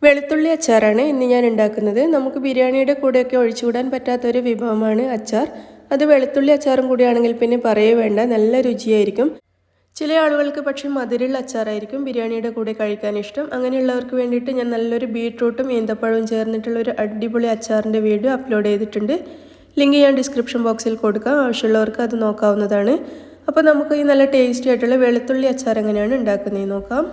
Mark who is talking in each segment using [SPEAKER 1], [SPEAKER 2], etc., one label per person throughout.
[SPEAKER 1] വെളുത്തുള്ളി അച്ചാറാണ് ഇന്ന് ഞാൻ ഉണ്ടാക്കുന്നത്. നമുക്ക് ബിരിയാണിയുടെ കൂടെയൊക്കെ ഒഴിച്ചുകൂടാൻ പറ്റാത്തൊരു വിഭവമാണ് അച്ചാർ. അത് വെളുത്തുള്ളി അച്ചാറും കൂടിയാണെങ്കിൽ പിന്നെ പറയേ വേണ്ട, നല്ല രുചിയായിരിക്കും. ചില ആളുകൾക്ക് പക്ഷേ മധുരമുള്ള അച്ചാറായിരിക്കും ബിരിയാണിയുടെ കൂടെ കഴിക്കാൻ ഇഷ്ടം. അങ്ങനെയുള്ളവർക്ക് വേണ്ടിയിട്ട് ഞാൻ നല്ലൊരു ബീട്രൂട്ടും ഈന്തപ്പഴവും ചേർന്നിട്ടുള്ള ഒരു അടിപൊളി അച്ചാറിൻ്റെ വീഡിയോ അപ്ലോഡ് ചെയ്തിട്ടുണ്ട്. ലിങ്ക് ഞാൻ ഡിസ്ക്രിപ്ഷൻ ബോക്സിൽ കൊടുക്കാം, ആവശ്യമുള്ളവർക്ക് അത് നോക്കാവുന്നതാണ്. അപ്പോൾ നമുക്ക് ഈ നല്ല ടേസ്റ്റി ആയിട്ടുള്ള വെളുത്തുള്ളി അച്ചാർ എങ്ങനെയാണ് ഉണ്ടാക്കുന്നതെന്ന് നോക്കാം.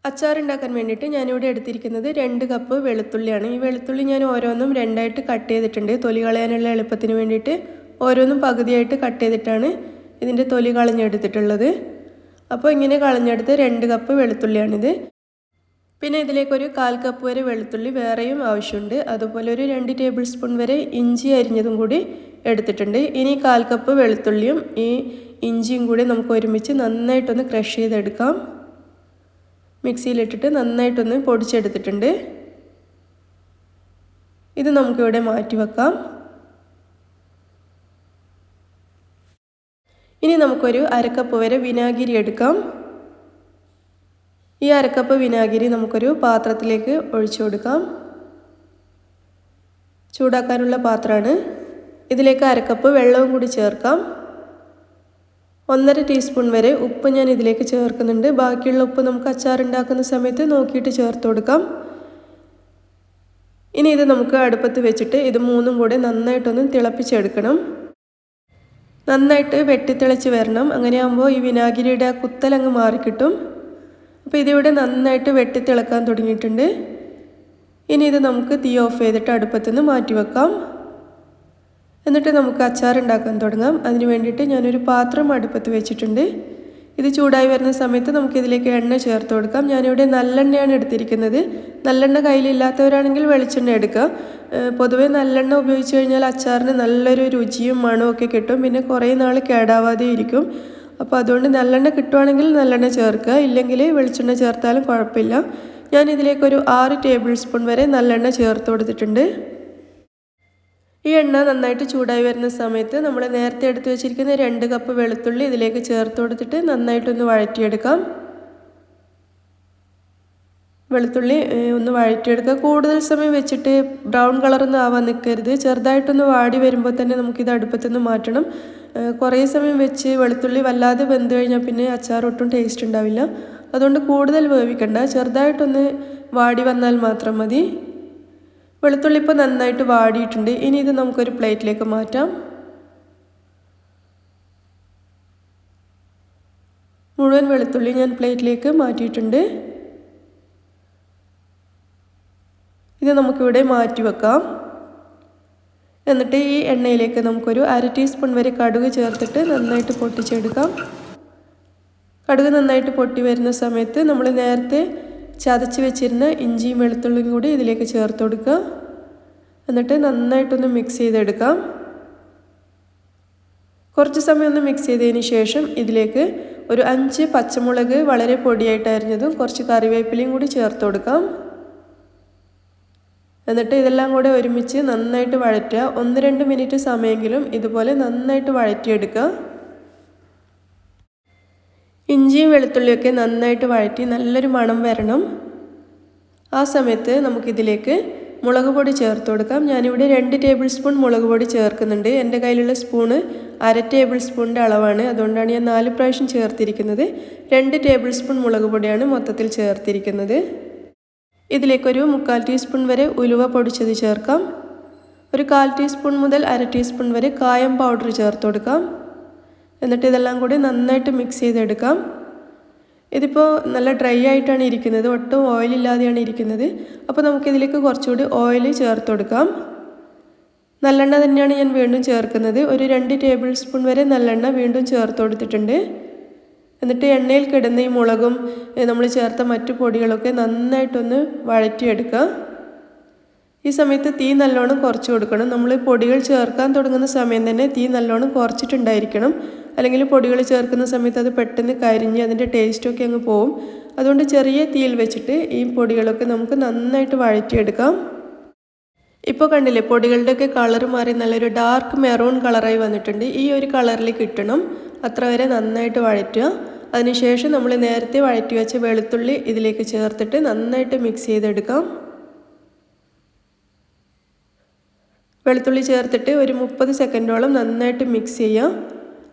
[SPEAKER 1] അച്ചാർ ഉണ്ടാക്കാൻ വേണ്ടിയിട്ട് ഞാനിവിടെ എടുത്തിരിക്കുന്നത് 2 കപ്പ് വെളുത്തുള്ളിയാണ്. ഈ വെളുത്തുള്ളി ഞാൻ ഓരോന്നും രണ്ടായിട്ട് കട്ട് ചെയ്തിട്ടുണ്ട്. തൊലി കളയാനുള്ള എളുപ്പത്തിന് വേണ്ടിയിട്ട് ഓരോന്നും പകുതിയായിട്ട് കട്ട് ചെയ്തിട്ടാണ് ഇതിൻ്റെ തൊലി കളഞ്ഞെടുത്തിട്ടുള്ളത്. അപ്പോൾ ഇങ്ങനെ കളഞ്ഞെടുത്ത് 2 കപ്പ് വെളുത്തുള്ളിയാണിത്. പിന്നെ ഇതിലേക്കൊരു 1/4 കപ്പ് വരെ വെളുത്തുള്ളി വേറെയും ആവശ്യമുണ്ട്. അതുപോലെ ഒരു 2 ടേബിൾ സ്പൂൺ വരെ ഇഞ്ചി അരിഞ്ഞതും കൂടി എടുത്തിട്ടുണ്ട്. ഇനി 1/4 കപ്പ് വെളുത്തുള്ളിയും ഈ ഇഞ്ചിയും കൂടി നമുക്ക് ഒരുമിച്ച് നന്നായിട്ടൊന്ന് ക്രഷ് ചെയ്തെടുക്കാം. മിക്സിയിലിട്ടിട്ട് നന്നായിട്ടൊന്ന് പൊടിച്ചെടുത്തിട്ടുണ്ട്. ഇത് നമുക്കിവിടെ മാറ്റി വെക്കാം. ഇനി നമുക്കൊരു 1/2 കപ്പ് വരെ വിനാഗിരി എടുക്കാം. ഈ 1/2 കപ്പ് വിനാഗിരി നമുക്കൊരു പാത്രത്തിലേക്ക് ഒഴിച്ചു കൊടുക്കാം. ചൂടാക്കാനുള്ള പാത്രമാണ്. ഇതിലേക്ക് 1/2 കപ്പ് വെള്ളവും കൂടി ചേർക്കാം. 1/2 ടീസ്പൂൺ വരെ ഉപ്പ് ഞാൻ ഇതിലേക്ക് ചേർക്കുന്നുണ്ട്. ബാക്കിയുള്ള ഉപ്പ് നമുക്ക് അച്ചാർ ഉണ്ടാക്കുന്ന സമയത്ത് നോക്കിയിട്ട് ചേർത്ത് കൊടുക്കാം. ഇനി ഇത് നമുക്ക് അടുപ്പത്ത് വെച്ചിട്ട് ഇത് മൂന്നും കൂടെ നന്നായിട്ടൊന്ന് തിളപ്പിച്ചെടുക്കണം. നന്നായിട്ട് വെട്ടിത്തിളച്ച് വരണം. അങ്ങനെയാകുമ്പോൾ ഈ വിനാഗിരിയുടെ ആ കുത്തലങ്ങ് മാറിക്കിട്ടും. അപ്പോൾ ഇതിവിടെ നന്നായിട്ട് വെട്ടിത്തിളക്കാൻ തുടങ്ങിയിട്ടുണ്ട്. ഇനി ഇത് നമുക്ക് തീ ഓഫ് ചെയ്തിട്ട് അടുപ്പത്തുനിന്ന് മാറ്റി വെക്കാം. എന്നിട്ട് നമുക്ക് അച്ചാർ ഉണ്ടാക്കാൻ തുടങ്ങാം. അതിന് വേണ്ടിയിട്ട് ഞാനൊരു പാത്രം അടുപ്പത്ത് വെച്ചിട്ടുണ്ട്. ഇത് ചൂടായി വരുന്ന സമയത്ത് നമുക്കിതിലേക്ക് എണ്ണ ചേർത്ത് കൊടുക്കാം. ഞാനിവിടെ നല്ലെണ്ണയാണ് എടുത്തിരിക്കുന്നത്. നല്ലെണ്ണ കയ്യിലില്ലാത്തവരാണെങ്കിൽ വെളിച്ചെണ്ണ എടുക്കുക. പൊതുവേ നല്ലെണ്ണ ഉപയോഗിച്ച് കഴിഞ്ഞാൽ അച്ചാറിന് നല്ലൊരു രുചിയും മണവും ഒക്കെ കിട്ടും. പിന്നെ കുറേ നാൾ കേടാവാതെ ഇരിക്കും. അപ്പോൾ അതുകൊണ്ട് നല്ലെണ്ണ കിട്ടുവാണെങ്കിൽ നല്ലെണ്ണ ചേർക്കുക, ഇല്ലെങ്കിൽ വെളിച്ചെണ്ണ ചേർത്താലും കുഴപ്പമില്ല. ഞാനിതിലേക്കൊരു 6 ടേബിൾ സ്പൂൺ വരെ നല്ലെണ്ണ ചേർത്ത് കൊടുത്തിട്ടുണ്ട്. ഈ എണ്ണ നന്നായിട്ട് ചൂടായി വരുന്ന സമയത്ത് നമ്മൾ നേരത്തെ എടുത്ത് വെച്ചിരിക്കുന്ന 2 കപ്പ് വെളുത്തുള്ളി ഇതിലേക്ക് ചേർത്ത് കൊടുത്തിട്ട് നന്നായിട്ടൊന്ന് വഴറ്റിയെടുക്കാം. വെളുത്തുള്ളി ഒന്ന് വഴറ്റിയെടുക്കുക. കൂടുതൽ സമയം വെച്ചിട്ട് ബ്രൗൺ കളറൊന്നും ആവാൻ നിൽക്കരുത്. ചെറുതായിട്ടൊന്ന് വാടി വരുമ്പോൾ തന്നെ നമുക്കിത് അടുപ്പത്തുനിന്ന് മാറ്റണം. കുറേ സമയം വെച്ച് വെളുത്തുള്ളി വല്ലാതെ വെന്ത് കഴിഞ്ഞാൽ പിന്നെ അച്ചാർ ഒട്ടും ടേസ്റ്റ് ഉണ്ടാവില്ല. അതുകൊണ്ട് കൂടുതൽ വേവിക്കണ്ട, ചെറുതായിട്ടൊന്ന് വാടി വന്നാൽ മാത്രം മതി. വെളുത്തുള്ളി ഇപ്പോൾ നന്നായിട്ട് വാടിയിട്ടുണ്ട്. ഇനി ഇത് നമുക്കൊരു പ്ലേറ്റിലേക്ക് മാറ്റാം. മുഴുവൻ വെളുത്തുള്ളി ഞാൻ പ്ലേറ്റിലേക്ക് മാറ്റിയിട്ടുണ്ട്. ഇത് നമുക്കിവിടെ മാറ്റി വെക്കാം. എന്നിട്ട് ഈ എണ്ണയിലേക്ക് നമുക്കൊരു 1/2 ടീസ്പൂൺ വരെ കടുക് ചേർത്തിട്ട് നന്നായിട്ട് പൊട്ടിച്ചെടുക്കാം. കടുക് നന്നായിട്ട് പൊട്ടി വരുന്ന സമയത്ത് നമ്മൾ നേരത്തെ ചതച്ച് വെച്ചിരുന്ന ഇഞ്ചിയും വെളുത്തുള്ളിയും കൂടി ഇതിലേക്ക് ചേർത്ത് കൊടുക്കുക. എന്നിട്ട് നന്നായിട്ടൊന്ന് മിക്സ് ചെയ്തെടുക്കാം. കുറച്ച് സമയം ഒന്ന് മിക്സ് ചെയ്തതിന് ശേഷം ഇതിലേക്ക് ഒരു 5 പച്ചമുളക് വളരെ പൊടിയായിട്ട് അരിഞ്ഞതും കുറച്ച് കറിവേപ്പിലയും കൂടി ചേർത്ത് കൊടുക്കാം. എന്നിട്ട് ഇതെല്ലാം കൂടെ ഒരുമിച്ച് നന്നായിട്ട് വഴറ്റുക. 1-2 മിനിറ്റ് സമയമെങ്കിലും ഇതുപോലെ നന്നായിട്ട് വഴറ്റിയെടുക്കുക. ഇഞ്ചിയും വെളുത്തുള്ളിയൊക്കെ നന്നായിട്ട് വഴറ്റി നല്ലൊരു മണം വരണം. ആ സമയത്ത് നമുക്കിതിലേക്ക് മുളക് പൊടി ചേർത്ത് കൊടുക്കാം. ഞാനിവിടെ 2 ടേബിൾ സ്പൂൺ മുളക് പൊടി ചേർക്കുന്നുണ്ട്. എൻ്റെ കയ്യിലുള്ള സ്പൂണ് 1/2 ടേബിൾ സ്പൂണിൻ്റെ അളവാണ്. അതുകൊണ്ടാണ് ഞാൻ 4 പ്രാവശ്യം ചേർത്തിരിക്കുന്നത്. 2 ടേബിൾ സ്പൂൺ മുളക് പൊടിയാണ് മൊത്തത്തിൽ ചേർത്തിരിക്കുന്നത്. ഇതിലേക്കൊരു 1/4 ടീസ്പൂൺ വരെ ഉലുവ പൊടിച്ചത് ചേർക്കാം. ഒരു 1/4 ടീസ്പൂൺ മുതൽ 1/2 ടീസ്പൂൺ വരെ കായം പൗഡർ ചേർത്ത് കൊടുക്കാം. എന്നിട്ട് ഇതെല്ലാം കൂടി നന്നായിട്ട് മിക്സ് ചെയ്തെടുക്കാം. ഇതിപ്പോൾ നല്ല ഡ്രൈ ആയിട്ടാണ് ഇരിക്കുന്നത്, ഒട്ടും ഓയിലില്ലാതെയാണ് ഇരിക്കുന്നത്. അപ്പോൾ നമുക്കിതിലേക്ക് കുറച്ചുകൂടി ഓയിൽ ചേർത്ത് കൊടുക്കാം. നല്ലെണ്ണ തന്നെയാണ് ഞാൻ വീണ്ടും ചേർക്കുന്നത്. ഒരു 2 ടേബിൾ സ്പൂൺ വരെ നല്ലെണ്ണ വീണ്ടും ചേർത്ത് കൊടുത്തിട്ടുണ്ട്. എന്നിട്ട് എണ്ണയിൽ കിടന്ന ഈ മുളകും നമ്മൾ ചേർത്ത മറ്റു പൊടികളൊക്കെ നന്നായിട്ടൊന്ന് വഴറ്റിയെടുക്കുക. ഈ സമയത്ത് തീ നല്ലോണം കുറച്ച് കൊടുക്കണം. നമ്മൾ പൊടികൾ ചേർക്കാൻ തുടങ്ങുന്ന സമയം തന്നെ തീ നല്ലോണം കുറച്ചിട്ടുണ്ടായിരിക്കണം. അല്ലെങ്കിൽ പൊടികൾ ചേർക്കുന്ന സമയത്ത് അത് പെട്ടെന്ന് കരിഞ്ഞ് അതിൻ്റെ ടേസ്റ്റൊക്കെ അങ്ങ് പോവും. അതുകൊണ്ട് ചെറിയ തീയിൽ വെച്ചിട്ട് ഈ പൊടികളൊക്കെ നമുക്ക് നന്നായിട്ട് വഴറ്റിയെടുക്കാം. ഇപ്പോൾ കണ്ടില്ലേ, പൊടികളുടെയൊക്കെ കളർ മാറി നല്ലൊരു ഡാർക്ക് മെറൂൺ കളറായി വന്നിട്ടുണ്ട്. ഈ ഒരു കളറിൽ കിട്ടണം, അത്ര വരെ നന്നായിട്ട് വഴറ്റുക. അതിനുശേഷം നമ്മൾ നേരത്തെ വഴറ്റി വെച്ച വെളുത്തുള്ളി ഇതിലേക്ക് ചേർത്തിട്ട് നന്നായിട്ട് മിക്സ് ചെയ്തെടുക്കാം. വെളുത്തുള്ളി ചേർത്തിട്ട് ഒരു 30 സെക്കൻഡോളം നന്നായിട്ട് മിക്സ് ചെയ്യാം.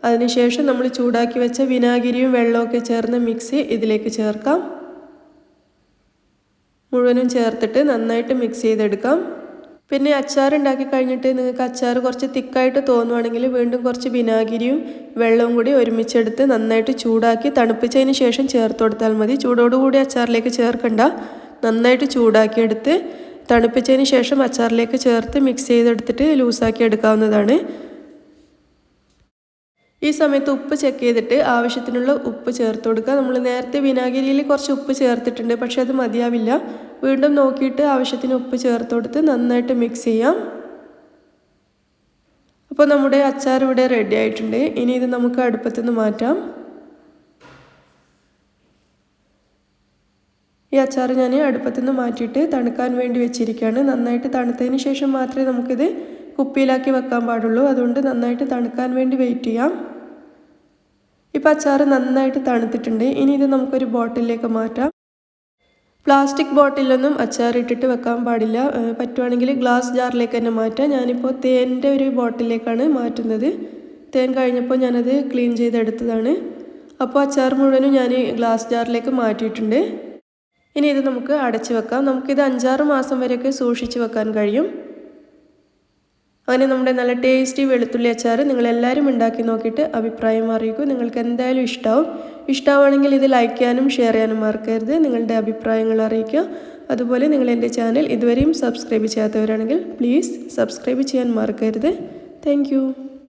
[SPEAKER 1] അതിനുശേഷം നമ്മൾ ചൂടാക്കി വെച്ച വിനാഗിരിയും വെള്ളമൊക്കെ ചേർന്ന മിക്സ് ഇതിലേക്ക് ചേർക്കാം. മുഴുവനും ചേർത്തിട്ട് നന്നായിട്ട് മിക്സ് ചെയ്തെടുക്കാം. പിന്നെ അച്ചാർ ഉണ്ടാക്കി കഴിഞ്ഞിട്ട് നിങ്ങൾക്ക് അച്ചാർ കുറച്ച് തിക്കായിട്ട് തോന്നുവാണെങ്കിൽ വീണ്ടും കുറച്ച് വിനാഗിരിയും വെള്ളവും കൂടി ഒരുമിച്ചെടുത്ത് നന്നായിട്ട് ചൂടാക്കി തണുപ്പിച്ചതിന് ശേഷം ചേർത്ത് കൊടുത്താൽ മതി. ചൂടോടുകൂടി അച്ചാറിലേക്ക് ചേർക്കണ്ട. നന്നായിട്ട് ചൂടാക്കിയെടുത്ത് തണുപ്പിച്ചതിന് ശേഷം അച്ചാറിലേക്ക് ചേർത്ത് മിക്സ് ചെയ്തെടുത്തിട്ട് ലൂസാക്കി എടുക്കാവുന്നതാണ്. ഈ സമയത്ത് ഉപ്പ് ചെക്ക് ചെയ്തിട്ട് ആവശ്യത്തിനുള്ള ഉപ്പ് ചേർത്ത് കൊടുക്കുക. നമ്മൾ നേരത്തെ വിനാഗിരിയിൽ കുറച്ച് ഉപ്പ് ചേർത്തിട്ടുണ്ട്, പക്ഷേ അത് മതിയാവില്ല. വീണ്ടും നോക്കിയിട്ട് ആവശ്യത്തിന് ഉപ്പ് ചേർത്ത് കൊടുത്ത് നന്നായിട്ട് മിക്സ് ചെയ്യാം. അപ്പോൾ നമ്മുടെ അച്ചാർ ഇവിടെ റെഡി ആയിട്ടുണ്ട്. ഇനി ഇത് നമുക്ക് അടുപ്പത്തു നിന്ന് മാറ്റാം. ഈ അച്ചാർ ഞാൻ അടുപ്പത്തു നിന്ന് മാറ്റിയിട്ട് തണുക്കാൻ വേണ്ടി വെച്ചിരിക്കുകയാണ്. നന്നായിട്ട് തണുത്തതിന് ശേഷം മാത്രമേ നമുക്കിത് കുപ്പിയിലാക്കി വെക്കാൻ പാടുള്ളൂ. അതുകൊണ്ട് നന്നായിട്ട് തണുക്കാൻ വേണ്ടി വെയിറ്റ് ചെയ്യാം. ഇപ്പോൾ അച്ചാർ നന്നായിട്ട് തണുത്തിട്ടുണ്ട്. ഇനി ഇത് നമുക്കൊരു ബോട്ടിലേക്ക് മാറ്റാം. പ്ലാസ്റ്റിക് ബോട്ടിലൊന്നും അച്ചാർ ഇട്ടിട്ട് വെക്കാൻ പാടില്ല. പറ്റുവാണെങ്കിൽ ഗ്ലാസ് ജാറിലേക്ക് തന്നെ മാറ്റാം. ഞാനിപ്പോൾ തേൻ്റെ ഒരു ബോട്ടിലേക്കാണ് മാറ്റുന്നത്. തേൻ കഴിഞ്ഞപ്പോൾ ഞാനത് ക്ലീൻ ചെയ്തെടുത്തതാണ്. അപ്പോൾ അച്ചാർ മുഴുവനും ഞാൻ ഗ്ലാസ് ജാറിലേക്ക് മാറ്റിയിട്ടുണ്ട്. ഇനി ഇത് നമുക്ക് അടച്ചു വെക്കാം. നമുക്കിത് 5-6 മാസം വരെയൊക്കെ സൂക്ഷിച്ച് വെക്കാൻ കഴിയും. അങ്ങനെ നമ്മുടെ നല്ല ടേസ്റ്റി വെളുത്തുള്ളി അച്ചാർ നിങ്ങളെല്ലാവരും ഉണ്ടാക്കി നോക്കിയിട്ട് അഭിപ്രായം അറിയിക്കൂ. നിങ്ങൾക്ക് എന്തായാലും ഇഷ്ടമാണെങ്കിൽ ഇത് ലൈക്ക് ചെയ്യാനും ഷെയർ ചെയ്യാനും മറക്കരുത്. നിങ്ങളുടെ അഭിപ്രായങ്ങൾ അറിയിക്കുക. അതുപോലെ നിങ്ങൾ എൻ്റെ ചാനൽ ഇതുവരെയും സബ്സ്ക്രൈബ് ചെയ്യാത്തവരാണെങ്കിൽ പ്ലീസ് സബ്സ്ക്രൈബ് ചെയ്യാൻ മറക്കരുത്. താങ്ക്